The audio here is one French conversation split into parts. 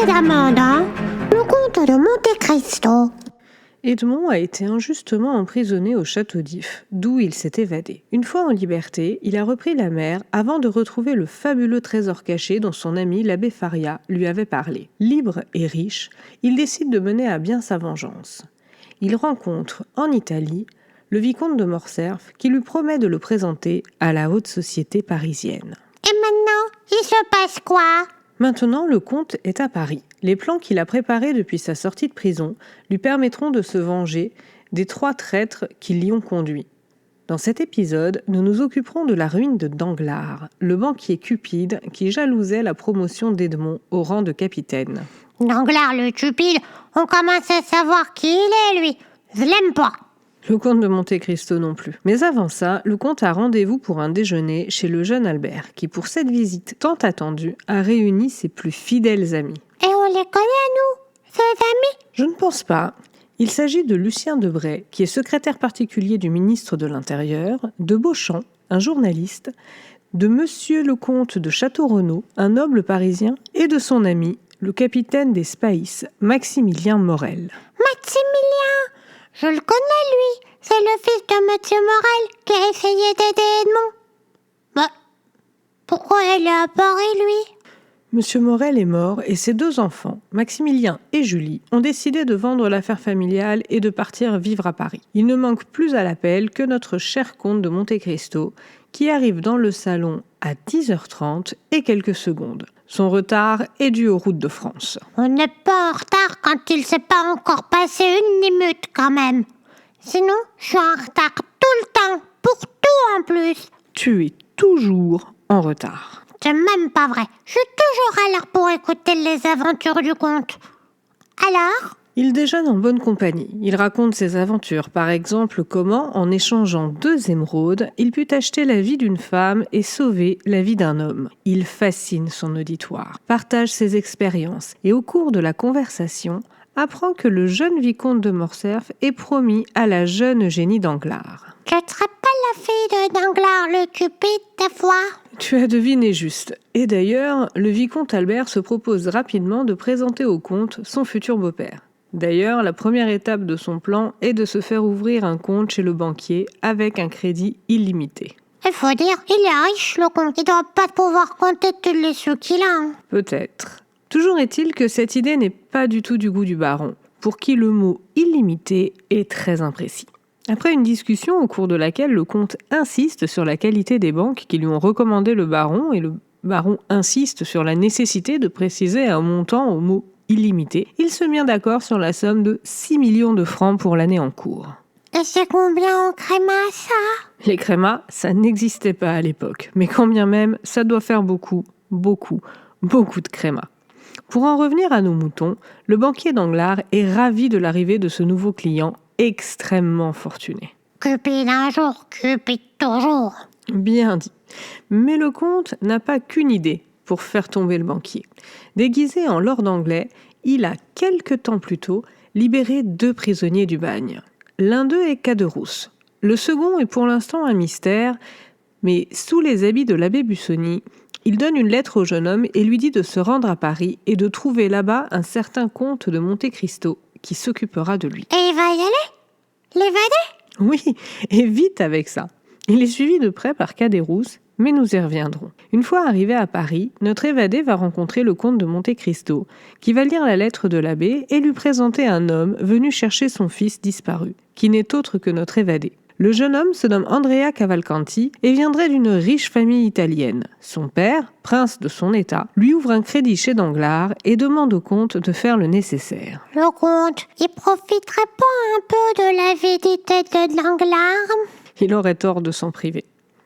précédemment dans le comte de Monte Cristo. Edmond a été injustement emprisonné au château d'If, d'où il s'est évadé. Une fois en liberté, il a repris la mer avant de retrouver le fabuleux trésor caché dont son ami l'abbé Faria lui avait parlé. Libre et riche, il décide de mener à bien sa vengeance. Il rencontre, en Italie, le vicomte de Morcerf qui lui promet de le présenter à la haute société parisienne. Et maintenant, il se passe quoi? Maintenant, le comte est à Paris. Les plans qu'il a préparés depuis sa sortie de prison lui permettront de se venger des 3 traîtres qui l'y ont conduit. Dans cet épisode, nous nous occuperons de la ruine de Danglars, le banquier cupide qui jalousait la promotion d'Edmond au rang de capitaine. Danglars le cupide, on commence à savoir qui il est, lui. Je l'aime pas. Le comte de Monte Cristo non plus. Mais avant ça, le comte a rendez-vous pour un déjeuner chez le jeune Albert, qui pour cette visite tant attendue a réuni ses plus fidèles amis. Et on les connaît, nous, ces amis? Je ne pense pas. Il s'agit de Lucien Debray, qui est secrétaire particulier du ministre de l'Intérieur, de Beauchamp, un journaliste, de Monsieur le comte de Château-Renaud, un noble parisien, et de son ami, le capitaine des Spahis, Maximilien Morel. Maximilien! Je le connais, lui. C'est le fils de Monsieur Morel qui a essayé d'aider Edmond. Bah, pourquoi il est à Paris, lui? Monsieur Morel est mort et ses 2 enfants, Maximilien et Julie, ont décidé de vendre l'affaire familiale et de partir vivre à Paris. Il ne manque plus à l'appel que notre cher comte de Monte Cristo, qui arrive dans le salon à 10h30 et quelques secondes. Son retard est dû aux routes de France. On n'est pas en retard quand il ne s'est pas encore passé une minute, quand même. Sinon, je suis en retard tout le temps, pour tout en plus. Tu es toujours en retard. C'est même pas vrai. Je suis toujours à l'heure pour écouter les aventures du comte. Alors? Il déjeune en bonne compagnie. Il raconte ses aventures, par exemple comment, en échangeant 2 émeraudes, il put acheter la vie d'une femme et sauver la vie d'un homme. Il fascine son auditoire, partage ses expériences et au cours de la conversation, apprend que le jeune vicomte de Morcerf est promis à la jeune Eugénie Danglars. Je ne serais pas la fille de Danglars le cupide des fois? Tu as deviné juste. Et d'ailleurs, le vicomte Albert se propose rapidement de présenter au comte son futur beau-père. D'ailleurs, la première étape de son plan est de se faire ouvrir un compte chez le banquier avec un crédit illimité. Il faut dire, il est riche, le comte. Il doit pas pouvoir compter tous les sous qu'il a. Peut-être. Toujours est-il que cette idée n'est pas du tout du goût du baron, pour qui le mot « illimité » est très imprécis. Après une discussion au cours de laquelle le comte insiste sur la qualité des banques qui lui ont recommandé le baron et le baron insiste sur la nécessité de préciser un montant au mot « illimité », il se met d'accord sur la somme de 6 millions de francs pour l'année en cours. Et c'est combien en créma, ça? Les crémas, ça n'existait pas à l'époque, mais quand bien même, ça doit faire beaucoup de crémas. Pour en revenir à nos moutons, le banquier Danglars est ravi de l'arrivée de ce nouveau client extrêmement fortuné. Cupide un jour, cupide toujours. Bien dit. Mais le comte n'a pas qu'une idée pour faire tomber le banquier. Déguisé en lord anglais, il a quelque temps plus tôt libéré 2 prisonniers du bagne. L'un d'eux est Caderousse. Le second est pour l'instant un mystère, mais sous les habits de l'abbé Busoni, il donne une lettre au jeune homme et lui dit de se rendre à Paris et de trouver là-bas un certain comte de Monte Cristo qui s'occupera de lui. Et il va y aller? L'évader? Oui, et vite avec ça. Il est suivi de près par Caderousse, mais nous y reviendrons. Une fois arrivé à Paris, notre évadé va rencontrer le comte de Monte Cristo, qui va lire la lettre de l'abbé et lui présenter un homme venu chercher son fils disparu, qui n'est autre que notre évadé. Le jeune homme se nomme Andrea Cavalcanti et viendrait d'une riche famille italienne. Son père, prince de son état, lui ouvre un crédit chez Danglars et demande au comte de faire le nécessaire. Le comte, il profiterait pas un peu de l'avidité de Danglars? Il aurait tort de s'en priver.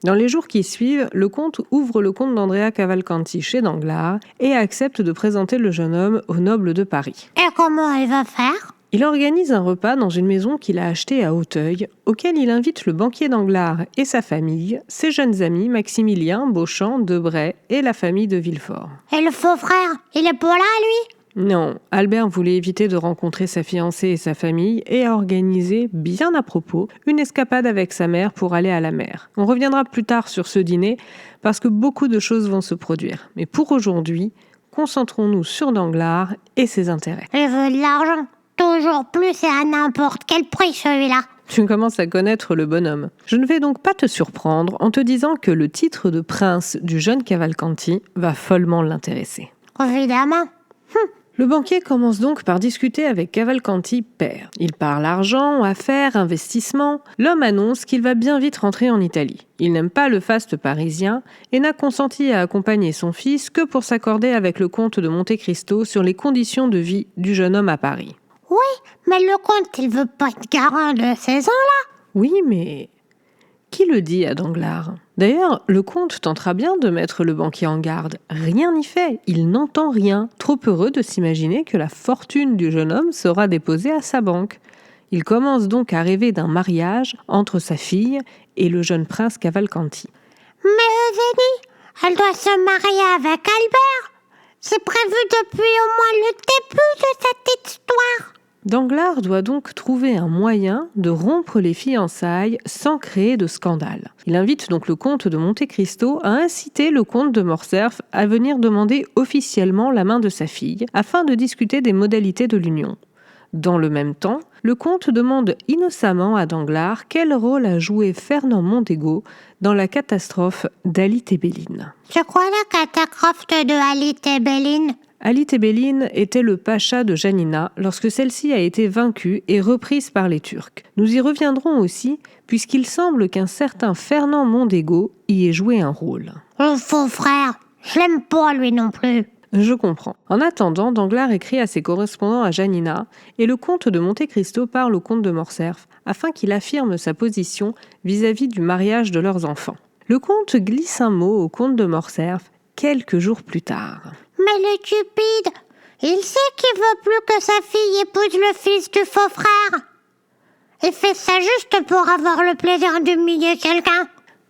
Dans les jours qui suivent, le comte ouvre le compte d'Andrea Cavalcanti chez Danglars et accepte de présenter le jeune homme aux nobles de Paris. Et comment il va faire? Il organise un repas dans une maison qu'il a achetée à Auteuil, auquel il invite le banquier Danglars et sa famille, ses jeunes amis Maximilien, Beauchamp, Debray et la famille de Villefort. Et le faux frère, il est pas là, lui? Non, Albert voulait éviter de rencontrer sa fiancée et sa famille et a organisé, bien à propos, une escapade avec sa mère pour aller à la mer. On reviendra plus tard sur ce dîner parce que beaucoup de choses vont se produire. Mais pour aujourd'hui, concentrons-nous sur Danglars et ses intérêts. Il veut de l'argent. Toujours plus et à n'importe quel prix, celui-là. Tu commences à connaître le bonhomme. Je ne vais donc pas te surprendre en te disant que le titre de prince du jeune Cavalcanti va follement l'intéresser. Évidemment. Le banquier commence donc par discuter avec Cavalcanti père. Il parle argent, affaires, investissement. L'homme annonce qu'il va bien vite rentrer en Italie. Il n'aime pas le faste parisien et n'a consenti à accompagner son fils que pour s'accorder avec le comte de Monte Cristo sur les conditions de vie du jeune homme à Paris. Oui, mais le comte, il veut pas être garant de ces ans-là. Oui, mais qui le dit à Danglars ? D'ailleurs, le comte tentera bien de mettre le banquier en garde. Rien n'y fait, il n'entend rien, trop heureux de s'imaginer que la fortune du jeune homme sera déposée à sa banque. Il commence donc à rêver d'un mariage entre sa fille et le jeune prince Cavalcanti. Mais Eugénie, elle doit se marier avec Albert. C'est prévu depuis au moins le début de cette histoire. Danglars doit donc trouver un moyen de rompre les fiançailles sans créer de scandale. Il invite donc le comte de Monte Cristo à inciter le comte de Morcerf à venir demander officiellement la main de sa fille afin de discuter des modalités de l'union. Dans le même temps, le comte demande innocemment à Danglars quel rôle a joué Fernand Mondego dans la catastrophe d'Ali Tebelin. C'est quoi la catastrophe de Ali Tebelin? Ali Tebelin était le pacha de Janina lorsque celle-ci a été vaincue et reprise par les Turcs. Nous y reviendrons aussi puisqu'il semble qu'un certain Fernand Mondego y ait joué un rôle. Le faux frère, je l'aime pas lui non plus. Je comprends. En attendant, Danglars écrit à ses correspondants à Janina et le comte de Monte Cristo parle au comte de Morcerf afin qu'il affirme sa position vis-à-vis du mariage de leurs enfants. Le comte glisse un mot au comte de Morcerf quelques jours plus tard. Mais le cupide, il sait qu'il veut plus que sa fille épouse le fils du faux frère. Il fait ça juste pour avoir le plaisir d'humilier quelqu'un.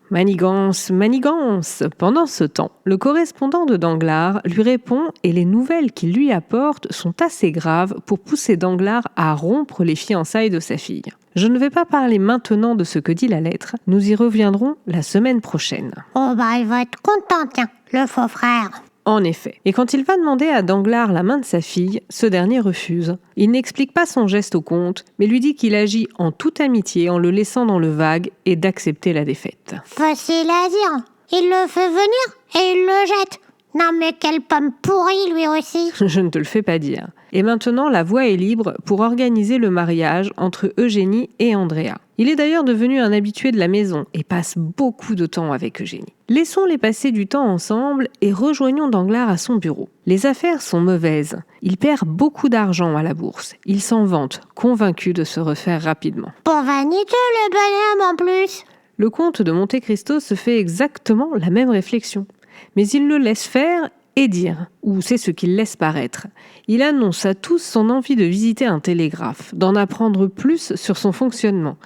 Manigance, manigance. Pendant ce temps, le correspondant de Danglars lui répond et les nouvelles qu'il lui apporte sont assez graves pour pousser Danglars à rompre les fiançailles de sa fille. Je ne vais pas parler maintenant de ce que dit la lettre, nous y reviendrons la semaine prochaine. Oh bah il va être content, tiens, le faux frère. En effet. Et quand il va demander à Danglars la main de sa fille, ce dernier refuse. Il n'explique pas son geste au comte, mais lui dit qu'il agit en toute amitié en le laissant dans le vague et d'accepter la défaite. Facile à dire. Il le fait venir et il le jette. Non mais quelle pomme pourrie lui aussi. Je ne te le fais pas dire. Et maintenant, la voie est libre pour organiser le mariage entre Eugénie et Andrea. Il est d'ailleurs devenu un habitué de la maison et passe beaucoup de temps avec Eugénie. Laissons-les passer du temps ensemble et rejoignons Danglars à son bureau. Les affaires sont mauvaises. Il perd beaucoup d'argent à la bourse. Il s'en vante, convaincu de se refaire rapidement. Pour vaniteux le bonhomme en plus. Le comte de Monte Cristo se fait exactement la même réflexion. Mais il le laisse faire et dire, ou c'est ce qu'il laisse paraître. Il annonce à tous son envie de visiter un télégraphe, d'en apprendre plus sur son fonctionnement.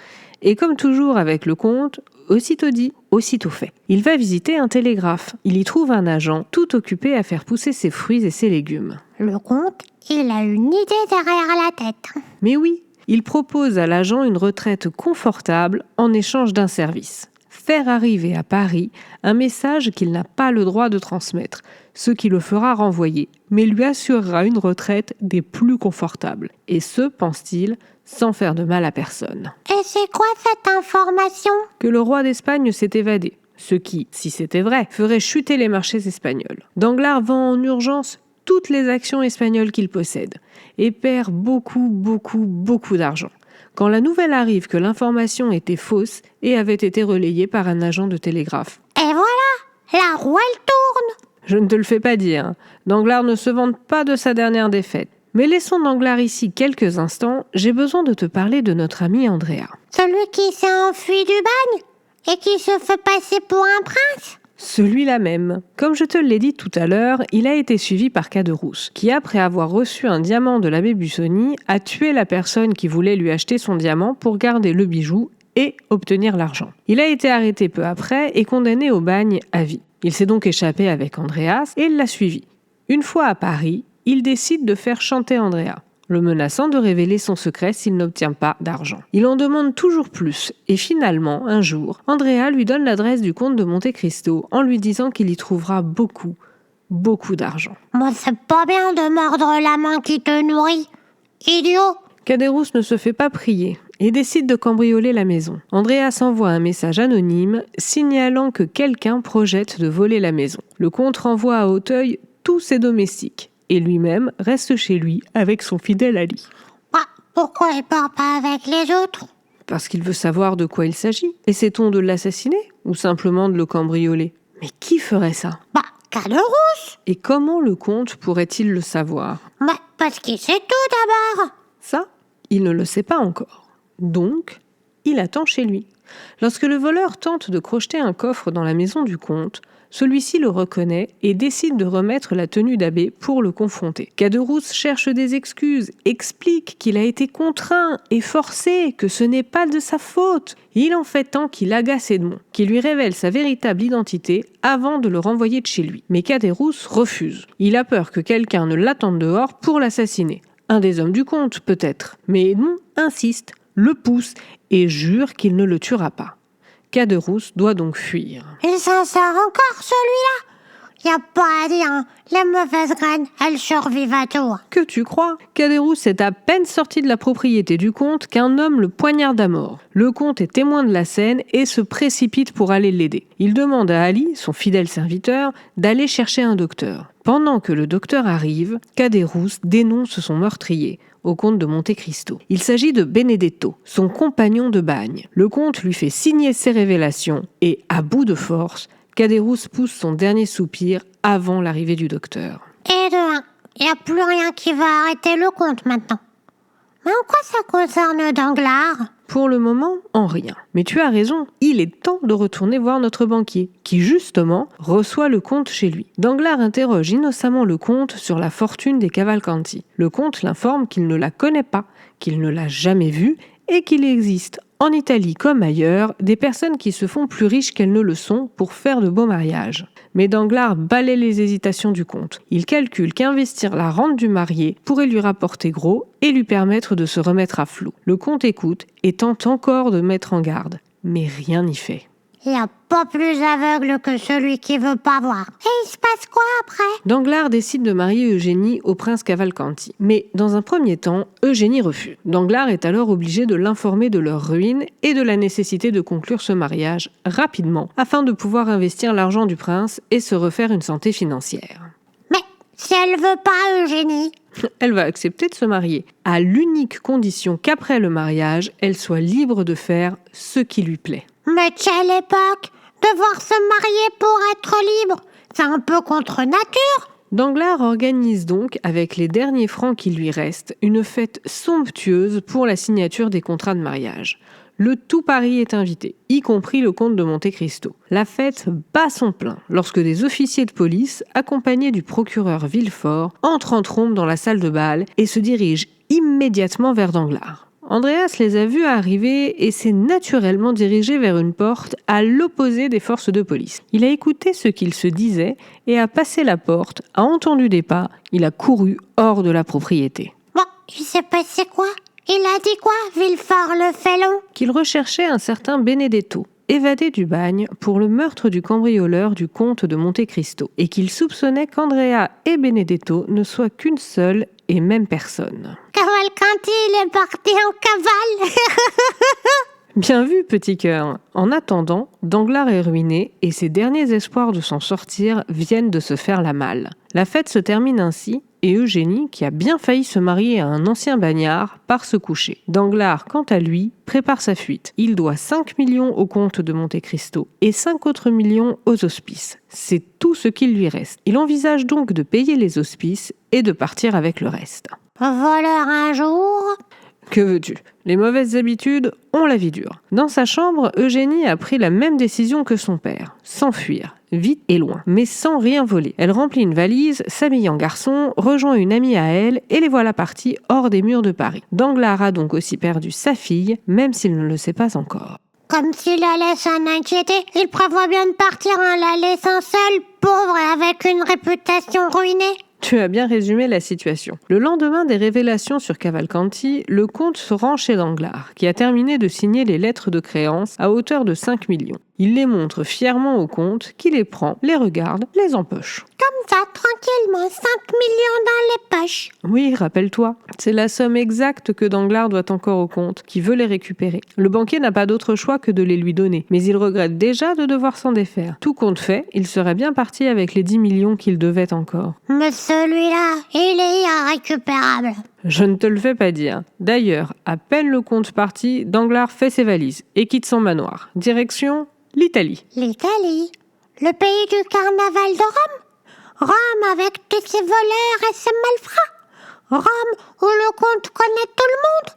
Et comme toujours avec le comte, aussitôt dit, aussitôt fait. Il va visiter un télégraphe. Il y trouve un agent tout occupé à faire pousser ses fruits et ses légumes. Le comte, il a une idée derrière la tête. Mais oui, il propose à l'agent une retraite confortable en échange d'un service. Faire arriver à Paris un message qu'il n'a pas le droit de transmettre, ce qui le fera renvoyer, mais lui assurera une retraite des plus confortables. Et ce, pense-t-il, sans faire de mal à personne. Et c'est quoi cette information? Que le roi d'Espagne s'est évadé, ce qui, si c'était vrai, ferait chuter les marchés espagnols. Danglars vend en urgence toutes les actions espagnoles qu'il possède et perd beaucoup d'argent. Quand la nouvelle arrive que l'information était fausse et avait été relayée par un agent de télégraphe. Et voilà, la roue elle tourne. Je ne te le fais pas dire. Danglars ne se vante pas de sa dernière défaite. Mais laissons Danglars ici quelques instants, j'ai besoin de te parler de notre ami Andrea. Celui qui s'est enfui du bagne et qui se fait passer pour un prince? Celui-là même. Comme je te l'ai dit tout à l'heure, il a été suivi par Caderousse, qui après avoir reçu un diamant de l'abbé Busoni, a tué la personne qui voulait lui acheter son diamant pour garder le bijou et obtenir l'argent. Il a été arrêté peu après et condamné au bagne à vie. Il s'est donc échappé avec Andreas et l'a suivi. Une fois à Paris, il décide de faire chanter Andrea, le menaçant de révéler son secret s'il n'obtient pas d'argent. Il en demande toujours plus, et finalement, un jour, Andrea lui donne l'adresse du comte de Monte Cristo en lui disant qu'il y trouvera beaucoup beaucoup d'argent. Moi, c'est pas bien de mordre la main qui te nourrit. Idiot. Caderousse ne se fait pas prier et décide de cambrioler la maison. Andreas envoie un message anonyme signalant que quelqu'un projette de voler la maison. Le comte renvoie à Auteuil tous ses domestiques et lui-même reste chez lui avec son fidèle Ali. Pourquoi il part pas avec les autres? Parce qu'il veut savoir de quoi il s'agit. Essaie-t-on de l'assassiner ou simplement de le cambrioler? Mais qui ferait ça? Caderousse. Et comment le comte pourrait-il le savoir? Parce qu'il sait tout d'abord. Ça, il ne le sait pas encore. Donc, il attend chez lui. Lorsque le voleur tente de crocheter un coffre dans la maison du comte, celui-ci le reconnaît et décide de remettre la tenue d'abbé pour le confronter. Caderousse cherche des excuses, explique qu'il a été contraint et forcé, que ce n'est pas de sa faute. Il en fait tant qu'il agace Edmond, qui lui révèle sa véritable identité avant de le renvoyer de chez lui. Mais Caderousse refuse. Il a peur que quelqu'un ne l'attende dehors pour l'assassiner. Un des hommes du comte, peut-être. Mais Edmond insiste, le pousse et jure qu'il ne le tuera pas. Caderousse doit donc fuir. Il s'en sort encore, celui-là. Y a pas à dire, hein. Les mauvaises graines, elles survivent à tout. Que tu crois? Caderousse est à peine sorti de la propriété du comte qu'un homme le poignarde à mort. Le comte est témoin de la scène et se précipite pour aller l'aider. Il demande à Ali, son fidèle serviteur, d'aller chercher un docteur. Pendant que le docteur arrive, Caderousse dénonce son meurtrier au comte de Monte Cristo. Il s'agit de Benedetto, son compagnon de bagne. Le comte lui fait signer ses révélations et, à bout de force, Caderousse pousse son dernier soupir avant l'arrivée du docteur. Et de un, y a plus rien qui va arrêter le comte maintenant. Mais en quoi ça concerne Danglars? Pour le moment, en rien. Mais tu as raison, il est temps de retourner voir notre banquier, qui justement reçoit le comte chez lui. Danglars interroge innocemment le comte sur la fortune des Cavalcanti. Le comte l'informe qu'il ne la connaît pas, qu'il ne l'a jamais vue et qu'il existe, en Italie comme ailleurs, des personnes qui se font plus riches qu'elles ne le sont pour faire de beaux mariages. Mais Danglars balaie les hésitations du comte. Il calcule qu'investir la rente du marié pourrait lui rapporter gros et lui permettre de se remettre à flot. Le comte écoute et tente encore de mettre en garde, mais rien n'y fait. Il n'y a pas plus aveugle que celui qui veut pas voir. Et il se passe quoi après? Danglars décide de marier Eugénie au prince Cavalcanti. Mais dans un premier temps, Eugénie refuse. Danglars est alors obligé de l'informer de leur ruine et de la nécessité de conclure ce mariage rapidement afin de pouvoir investir l'argent du prince et se refaire une santé financière. Mais si elle veut pas, Eugénie? Elle va accepter de se marier, à l'unique condition qu'après le mariage, elle soit libre de faire ce qui lui plaît. Mais quelle époque! Devoir se marier pour être libre, c'est un peu contre nature. Danglars organise donc, avec les derniers francs qui lui restent, une fête somptueuse pour la signature des contrats de mariage. Le tout Paris est invité, y compris le comte de Monte Cristo. La fête bat son plein lorsque des officiers de police, accompagnés du procureur Villefort, entrent en trombe dans la salle de bal et se dirigent immédiatement vers Danglars. Andreas les a vus arriver et s'est naturellement dirigé vers une porte à l'opposé des forces de police. Il a écouté ce qu'ils se disaient et a passé la porte, a entendu des pas, il a couru hors de la propriété. Bon, il s'est passé quoi? Il a dit quoi, Villefort le félon? Qu'il recherchait un certain Benedetto, évadé du bagne pour le meurtre du cambrioleur du comte de Monte Cristo, et qu'il soupçonnait qu'Andrea et Benedetto ne soient qu'une seule et même personne. Cavalcanti, il est parti en cavale. Bien vu, petit cœur. En attendant, Danglars est ruiné et ses derniers espoirs de s'en sortir viennent de se faire la malle. La fête se termine ainsi et Eugénie, qui a bien failli se marier à un ancien bagnard, part se coucher. Danglars, quant à lui, prépare sa fuite. Il doit 5 millions au comte de Monte Cristo et 5 autres millions aux hospices. C'est tout ce qu'il lui reste. Il envisage donc de payer les hospices et de partir avec le reste. Voleur un jour. Que veux-tu? Les mauvaises habitudes ont la vie dure. Dans sa chambre, Eugénie a pris la même décision que son père, s'enfuir, vite et loin, mais sans rien voler. Elle remplit une valise, s'habille en garçon, rejoint une amie à elle et les voilà partis hors des murs de Paris. Danglars a donc aussi perdu sa fille, même s'il ne le sait pas encore. Comme s'il allait s'en inquiéter, il prévoit bien de partir en la laissant seule, pauvre et avec une réputation ruinée. Tu as bien résumé la situation. Le lendemain des révélations sur Cavalcanti, le comte se rend chez Danglars, qui a terminé de signer les lettres de créance à hauteur de 5 millions. Il les montre fièrement au comte qui les prend, les regarde, les empoche. Comme ça, tranquillement, 5 millions dans les poches. Oui, rappelle-toi, c'est la somme exacte que Danglars doit encore au comte, qui veut les récupérer. Le banquier n'a pas d'autre choix que de les lui donner, mais il regrette déjà de devoir s'en défaire. Tout compte fait, il serait bien parti avec les 10 millions qu'il devait encore. Mais celui-là, il est irrécupérable. Je ne te le fais pas dire. D'ailleurs, à peine le comte parti, Danglars fait ses valises et quitte son manoir. Direction l'Italie. L'Italie, le pays du carnaval de Rome. Rome avec tous ses voleurs et ses malfrats. Rome où le comte connaît tout le monde.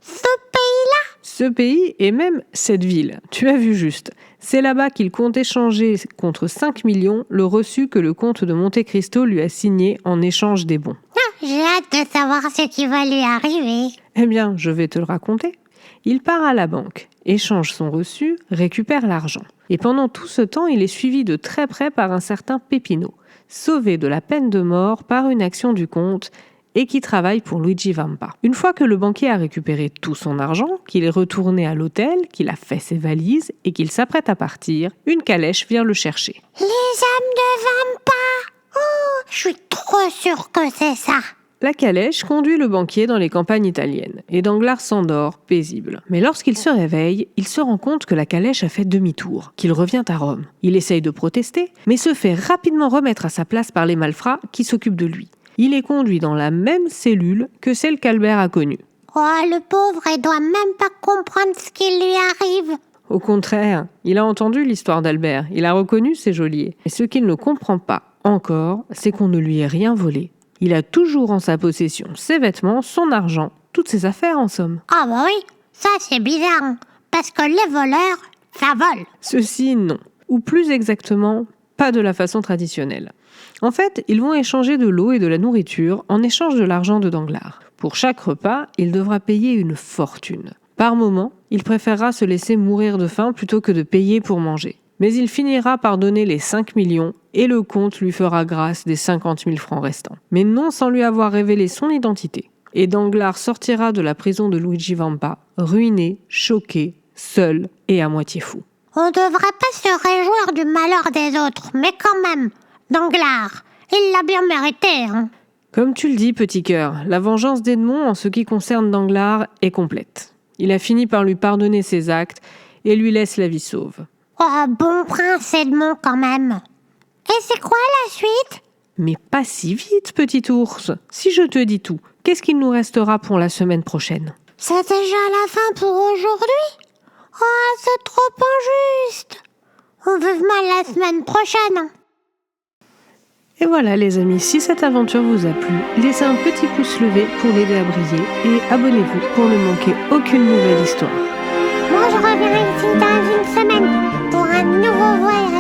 Ce pays-là. Ce pays et même cette ville, tu as vu juste. C'est là-bas qu'il compte échanger contre 5 millions le reçu que le comte de Monte Cristo lui a signé en échange des bons. J'ai hâte de savoir ce qui va lui arriver. Eh bien, je vais te le raconter. Il part à la banque, échange son reçu, récupère l'argent. Et pendant tout ce temps, il est suivi de très près par un certain Peppino, sauvé de la peine de mort par une action du comte et qui travaille pour Luigi Vampa. Une fois que le banquier a récupéré tout son argent, qu'il est retourné à l'hôtel, qu'il a fait ses valises et qu'il s'apprête à partir, une calèche vient le chercher. Les hommes de Vampa. Oh, je suis trop sûre que c'est ça. La calèche conduit le banquier dans les campagnes italiennes et Danglars s'endort, paisible. Mais lorsqu'il se réveille, il se rend compte que la calèche a fait demi-tour, qu'il revient à Rome. Il essaye de protester, mais se fait rapidement remettre à sa place par les malfrats qui s'occupent de lui. Il est conduit dans la même cellule que celle qu'Albert a connue. Oh, le pauvre, il doit même pas comprendre ce qui lui arrive. Au contraire, il a entendu l'histoire d'Albert, il a reconnu ses geôliers. Mais ce qu'il ne comprend pas encore, c'est qu'on ne lui ait rien volé. Il a toujours en sa possession ses vêtements, son argent, toutes ses affaires en somme. Ah bah oui, ça c'est bizarre, hein, parce que les voleurs, ça vole. Ceci, non. Ou plus exactement, pas de la façon traditionnelle. En fait, ils vont échanger de l'eau et de la nourriture en échange de l'argent de Danglars. Pour chaque repas, il devra payer une fortune. Par moment, il préférera se laisser mourir de faim plutôt que de payer pour manger. Mais il finira par donner les 5 millions et le comte lui fera grâce des 50 000 francs restants. Mais non sans lui avoir révélé son identité. Et Danglars sortira de la prison de Luigi Vampa, ruiné, choqué, seul et à moitié fou. On devrait pas se réjouir du malheur des autres, mais quand même, Danglars, il l'a bien mérité, hein. Comme tu le dis, petit cœur, la vengeance d'Edmond en ce qui concerne Danglars est complète. Il a fini par lui pardonner ses actes et lui laisse la vie sauve. Oh, bon prince Edmond quand même. Et c'est quoi la suite? Mais pas si vite, petit ours. Si je te dis tout, qu'est-ce qu'il nous restera pour la semaine prochaine? C'est déjà la fin pour aujourd'hui? Oh, c'est trop injuste. On vivement la semaine prochaine. Et voilà les amis, si cette aventure vous a plu, laissez un petit pouce levé pour l'aider à briller et abonnez-vous pour ne manquer aucune nouvelle histoire. Moi je reviens ici dans une semaine pour un nouveau voyage.